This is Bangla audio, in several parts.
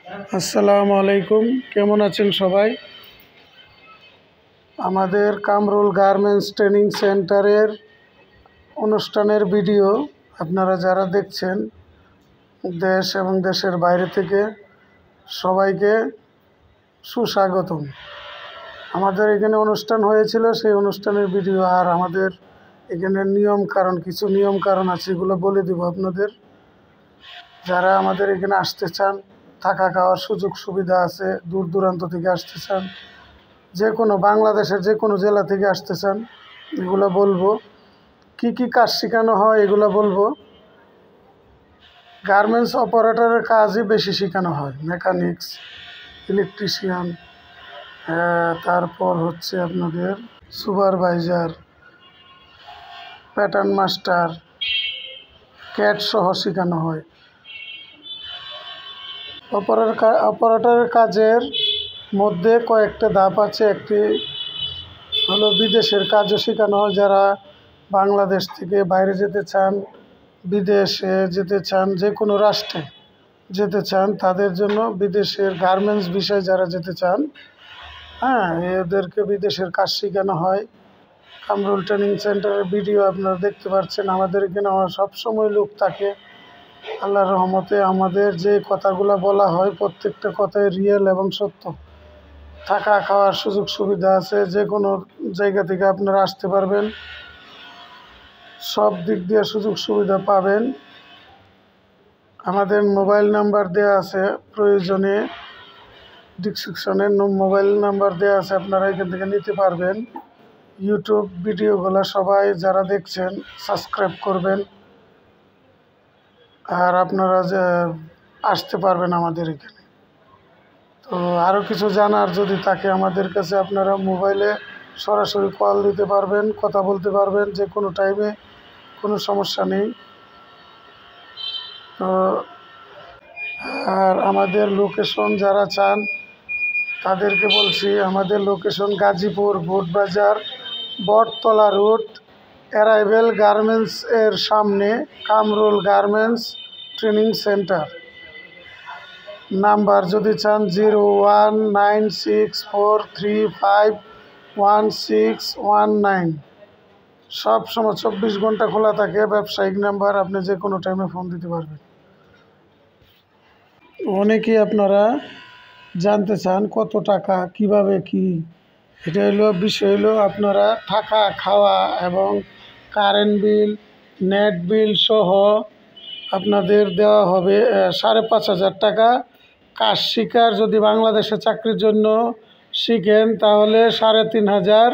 আসসালামু আলাইকুম, কেমন আছেন সবাই? আমাদের কামরুল গার্মেন্টস ট্রেনিং সেন্টারের অনুষ্ঠানের ভিডিও আপনারা যারা দেখছেন দেশ এবং দেশের বাইরে থেকে সবাইকে সুস্বাগতম। আমাদের এখানে অনুষ্ঠান হয়েছিল, সেই অনুষ্ঠানের ভিডিও আর আমাদের এখানে কিছু নিয়ম কারণ আছে, এগুলো বলে দেব আপনাদের। যারা আমাদের এখানে আসতে চান, থাকা খাওয়ার সুযোগ সুবিধা আছে, দূর দূরান্ত থেকে আসতে চান, যে কোনো বাংলাদেশের যে কোনো জেলা থেকে আসতে চান, এগুলো বলবো। কি কি কাজ শেখানো হয় এগুলো বলবো। গার্মেন্টস অপারেটরের কাজই বেশি শেখানো হয়, মেকানিক্স, ইলেকট্রিশিয়ান, তারপর হচ্ছে আপনাদের সুপারভাইজার, প্যাটার্ন মাস্টার, ক্যাট সহ শেখানো হয়। অপারেটরের কাজের মধ্যে কয়েকটা ধাপ আছে। একটি হলো বিদেশের কাজও শেখানো হয়। যারা বাংলাদেশ থেকে বাইরে যেতে চান, বিদেশে যেতে চান, যে কোনো রাষ্ট্রে যেতে চান, তাদের জন্য বিদেশের গার্মেন্টস বিষয়ে যারা যেতে চান, এদেরকে বিদেশের কাজ শেখানো হয়। কামরুল ট্রেনিং সেন্টারের ভিডিও আপনারা দেখতে পাচ্ছেন। আমাদের এখানে সবসময় লোক থাকে, আল্লাহর রহমতে। আমাদের যে কথাগুলো বলা হয় প্রত্যেকটা কথাই রিয়েল এবং সত্য। থাকা খাওয়ার সুযোগ সুবিধা আছে, যে কোনো জায়গা থেকে আপনারা আসতে পারবেন, সব দিক দিয়ে সুযোগ সুবিধা পাবেন। আমাদের মোবাইল নাম্বার দেওয়া আছে, প্রয়োজনে ডিসক্রিপশনে মোবাইল নাম্বার দেওয়া আছে, আপনারা এখান থেকে নিতে পারবেন। ইউটিউব ভিডিওগুলো সবাই যারা দেখছেন সাবস্ক্রাইব করবেন, আর আপনারা যে আসতে পারবেন আমাদের এখানে। তো আরও কিছু জানার যদি থাকে আমাদের কাছে, আপনারা মোবাইলে সরাসরি কল দিতে পারবেন, কথা বলতে পারবেন যে কোনো টাইমে, কোনো সমস্যা নেই। তো আর আমাদের লোকেশন যারা চান তাদেরকে বলছি, আমাদের লোকেশন গাজীপুর বোটবাজার বটতলা রোড, অ্যারাইভেল গার্মেন্টস এর সামনে Kamrul garments training centre. Number যদি চান 019643511619। সব সময় 24 ঘন্টা খোলা থাকে। ব্যবসায়িক নাম্বার, আপনি যে কোনো টাইমে ফোন দিতে পারবেন। অনেকেই আপনারা জানতে চান কত টাকা, কিভাবে কি। এটা বিষয় হলো আপনারা থাকা খাওয়া এবং কারেন্ট বিল, নেট বিল সহ আপনাদের দেওয়া হবে 5,500 টাকা। কাজ শিকার যদি বাংলাদেশে চাকরির জন্য শিখেন তাহলে 3,500,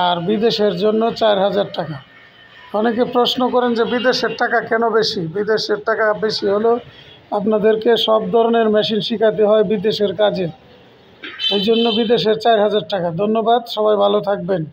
আর বিদেশের জন্য 4,000 টাকা। অনেকে প্রশ্ন করেন যে বিদেশের টাকা কেন বেশি? বিদেশের টাকা বেশি হলো আপনাদেরকে সব ধরনের মেশিন শেখাতে হয় বিদেশের কাজে, এই জন্য বিদেশের 4,000 টাকা। ধন্যবাদ, সবাই ভালো থাকবেন।